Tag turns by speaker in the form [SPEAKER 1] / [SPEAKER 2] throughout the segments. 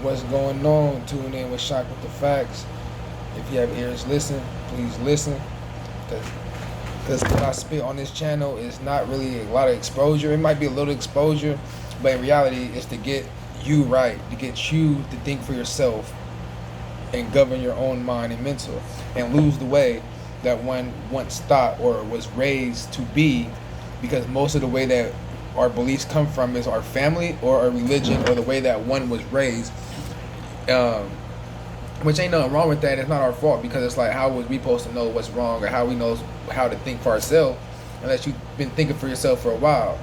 [SPEAKER 1] What's going on? Tune in with Shock with the Facts. If you have ears, listen. Please listen. Because what I spit on this channel is not really a lot of exposure. It might be a little exposure, but in reality, it's to get you right, to get you to think for yourself and govern your own mind and mental, and lose the way that one once thought or was raised to be, because most of the way that our beliefs come from is our family or our religion or the way that one was raised, which ain't nothing wrong with that. It's not our fault, because it's like, how was we supposed to know what's wrong, or how we know how to think for ourselves unless you've been thinking for yourself for a while?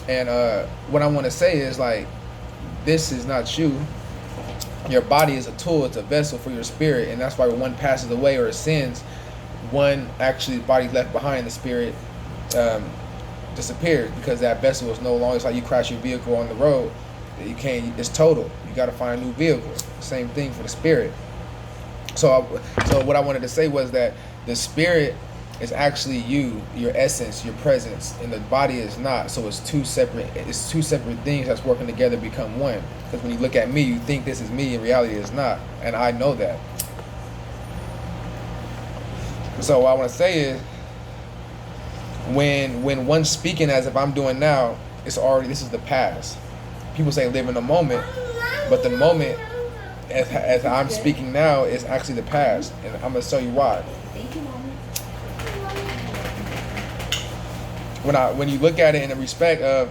[SPEAKER 1] And what I want to say is, like, this is not you. Your body is a tool, it's a vessel for your spirit, and that's why when one passes away or sins, one actually body left behind, the spirit disappeared, because that vessel is no longer. It's like you crash your vehicle on the road, you can't. It's total. You got to find a new vehicle. Same thing for the spirit. So what I wanted to say was that the spirit is actually you, your essence, your presence, and the body is not. So it's two separate things that's working together to become one. Because when you look at me, you think this is me. In reality, it's not, and I know that. So what I want to say is, when one's speaking as if I'm doing now, this is the past. People say live in the moment, but the moment as I'm speaking now is actually the past, and I'm gonna tell you why. When you look at it in the respect of,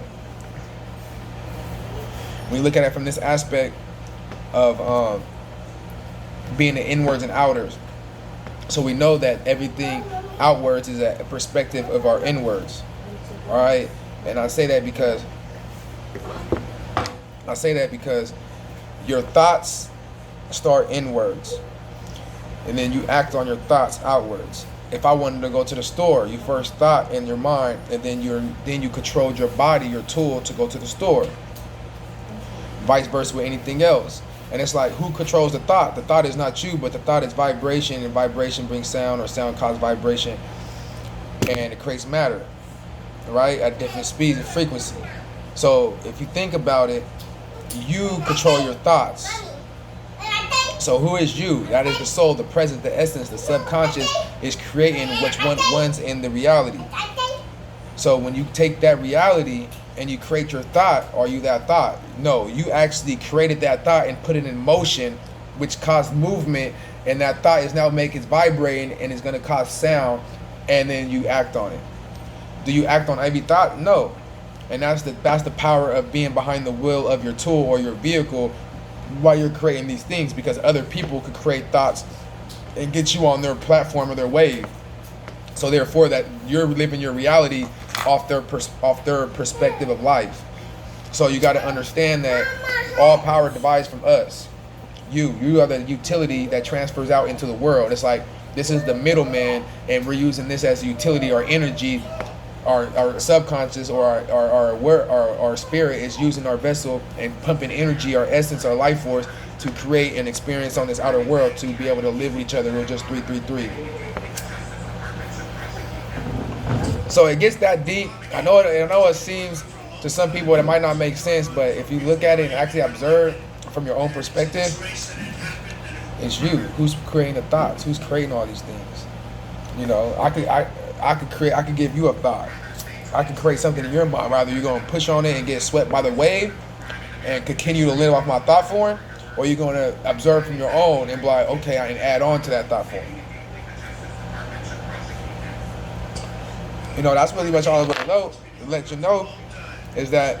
[SPEAKER 1] when you look at it from this aspect of being the inwards and outers, so we know that everything outwards is a perspective of our inwards. All right, and I say that because your thoughts start inwards, and then you act on your thoughts outwards. If I wanted to go to the store, you first thought in your mind, and then you controlled your body, your tool, to go to the store. Vice versa with anything else. And it's like, who controls the thought? The thought is not you, but the thought is vibration, and vibration brings sound, or sound causes vibration, and it creates matter, right, at different speeds and frequency. So if you think about it, you control your thoughts. So who is you? That is the soul, the presence, the essence. The subconscious is creating what one wants in the reality. So when you take that reality and you create your thought, are you that thought? No, you actually created that thought and put it in motion, which caused movement, and that thought is now making it vibrating, and it's going to cause sound, and then you act on it. Do you act on every thought? No. And that's the power of being behind the wheel of your tool or your vehicle while you're creating these things, because other people could create thoughts and get you on their platform or their wave. So therefore, that you're living your reality off their perspective of life. So you got to understand that all power divides from us. You are the utility that transfers out into the world. It's like, this is the middleman, and we're using this as utility or energy. Our subconscious or our spirit is using our vessel and pumping energy, our essence, our life force, to create an experience on this outer world, to be able to live with each other. We're just 333. So it gets that deep. I know it seems to some people it might not make sense, but if you look at it and actually observe from your own perspective, it's you who's creating the thoughts, who's creating all these things. You know, I could give you a thought. I could create something in your mind. Rather you're gonna push on it and get swept by the wave and continue to live off my thought form, or you're gonna observe from your own and be like, okay, I can add on to that thought form. You know, that's really much all I want to know, to let you know, is that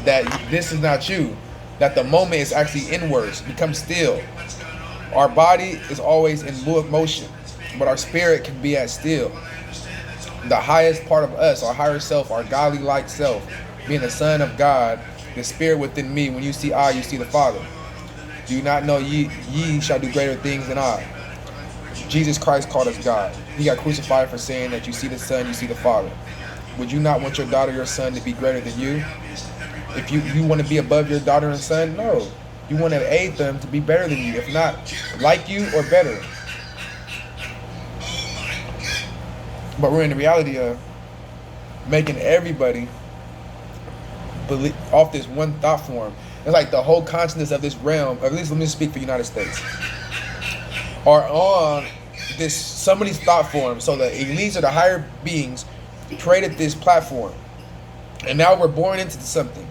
[SPEAKER 1] this is not you. That the moment is actually inwards. Become still. Our body is always in motion, but our spirit can be at still. The highest part of us, our higher self, our godly like self, being the Son of God, the Spirit within me. When you see I, you see the Father. Do you not know ye shall do greater things than I? Jesus Christ called us God. He got crucified for saying that you see the Son, you see the Father. Would you not want your daughter, your son, to be greater than you? If you want to be above your daughter and son, no. You want to aid them to be better than you. If not, like you or better. But we're in the reality of making everybody believe off this one thought form. It's like the whole consciousness of this realm, or at least let me speak for the United States, are on this somebody's thought form. So the elites or the higher beings created this platform, and now we're born into something,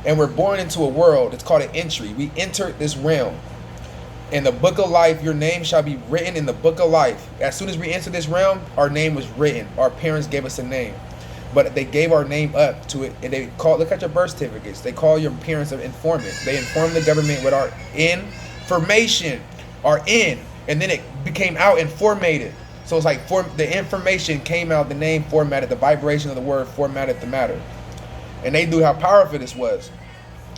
[SPEAKER 1] and we're born into a world. It's called an entry. We entered this realm. In the book of life, your name shall be written in the book of life. As soon as we entered this realm, our name was written. Our parents gave us a name, but they gave our name up to it, and they call. Look at your birth certificates. They call your parents an informant. They inform the government with our information, our in, and then it became out and formatted. So it's like the information came out, the name formatted, the vibration of the word formatted the matter, and they knew how powerful this was.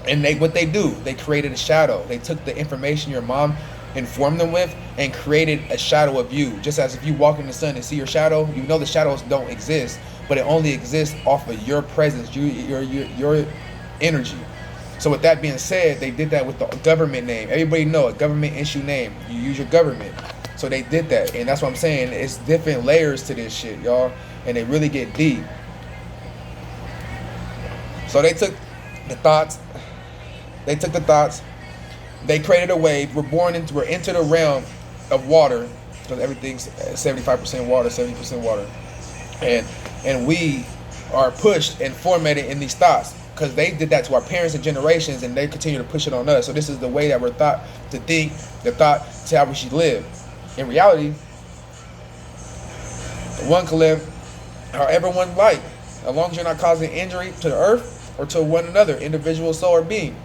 [SPEAKER 1] And what they do, they created a shadow. They took the information your mom informed them with and created a shadow of you. Just as if you walk in the sun and see your shadow, you know the shadows don't exist, but it only exists off of your presence, your energy. So with that being said, they did that with the government name. Everybody know a government issue name. You use your government. So they did that, and that's what I'm saying. It's different layers to this shit, y'all, and they really get deep. So they took the thoughts. They created a wave. We're into the realm of water, because everything's 75% water, 70% water, and we are pushed and formatted in these thoughts, because they did that to our parents and generations, and they continue to push it on us. So this is the way that we're thought to think, the thought to how we should live. In reality, one can live however one like, as long as you're not causing injury to the earth or to one another, individual soul or being.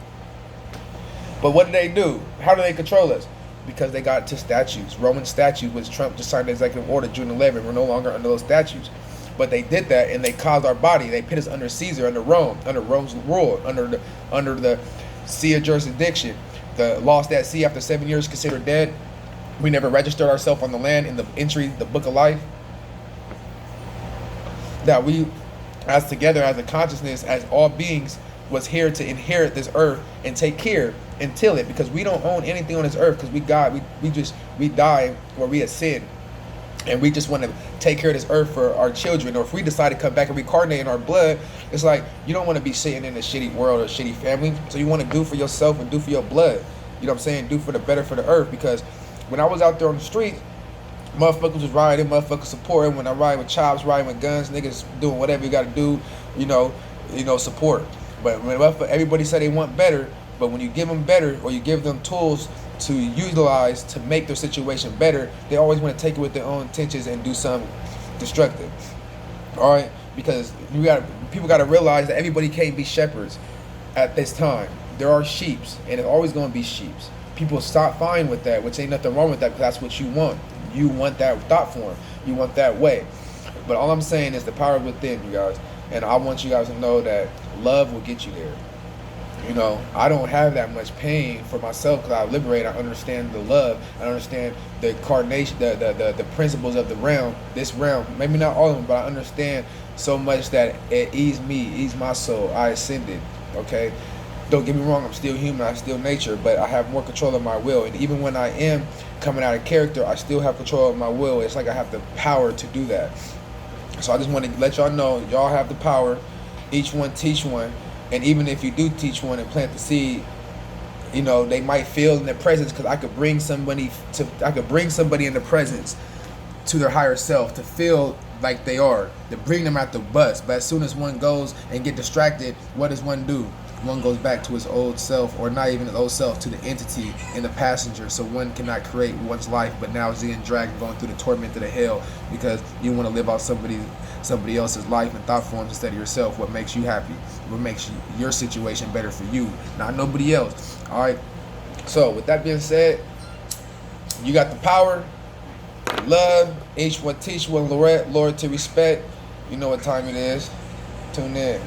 [SPEAKER 1] But what do they do? How do they control us? Because they got to statutes. Roman statutes, which Trump just signed the executive order June 11. We're no longer under those statutes. But they did that, and they caused our body. They put us under Caesar, under Rome, under Rome's rule, under the sea of jurisdiction. The lost at sea after 7 years considered dead. We never registered ourselves on the land in the entry, the book of life. That we, as together, as a consciousness, as all beings, was here to inherit this earth and take care and till it, because we don't own anything on this earth, because we die or we ascend, and we just want to take care of this earth for our children. Or if we decide to come back and reincarnate in our blood, it's like you don't want to be sitting in a shitty world or a shitty family, so you want to do for yourself and do for your blood. You know what I'm saying? Do for the better for the earth. Because when I was out there on the street, motherfuckers was riding, motherfuckers supporting. When I ride with chops, riding with guns, niggas doing whatever you got to do, you know, support. But when everybody said they want better, but when you give them better, or you give them tools to utilize to make their situation better, they always want to take it with their own intentions and do something destructive. All right, because people got to realize that everybody can't be shepherds at this time. There are sheeps, and it's always going to be sheeps. People stop fine with that, which ain't nothing wrong with that, because that's what you want. You want that thought form. You want that way. But all I'm saying is the power within, you guys. And I want you guys to know that love will get you there. You know, I don't have that much pain for myself, because I liberate. I understand the love. I understand the incarnation, the principles of the realm, this realm. Maybe not all of them, but I understand so much that it eased me, eased my soul. I ascended, okay? Don't get me wrong, I'm still human, I'm still nature, but I have more control of my will. And even when I am coming out of character, I still have control of my will. It's like I have the power to do that. So I just want to let y'all know, y'all have the power. Each one teach one. And even if you do teach one and plant the seed, you know, they might feel in their presence, because I could bring somebody in the presence to their higher self to feel like they are, to bring them at the bus. But as soon as one goes and get distracted, what does one do? One goes back to his old self, or not even his old self, to the entity in the passenger. So one cannot create one's life, but now is being dragged, going through the torment of the hell, because you want to live out somebody else's life and thought forms instead of yourself. What makes you happy? What makes your situation better for you, not nobody else. All right. So with that being said, you got the power, love. Each one teach one, Lord to respect. You know what time it is. Tune in.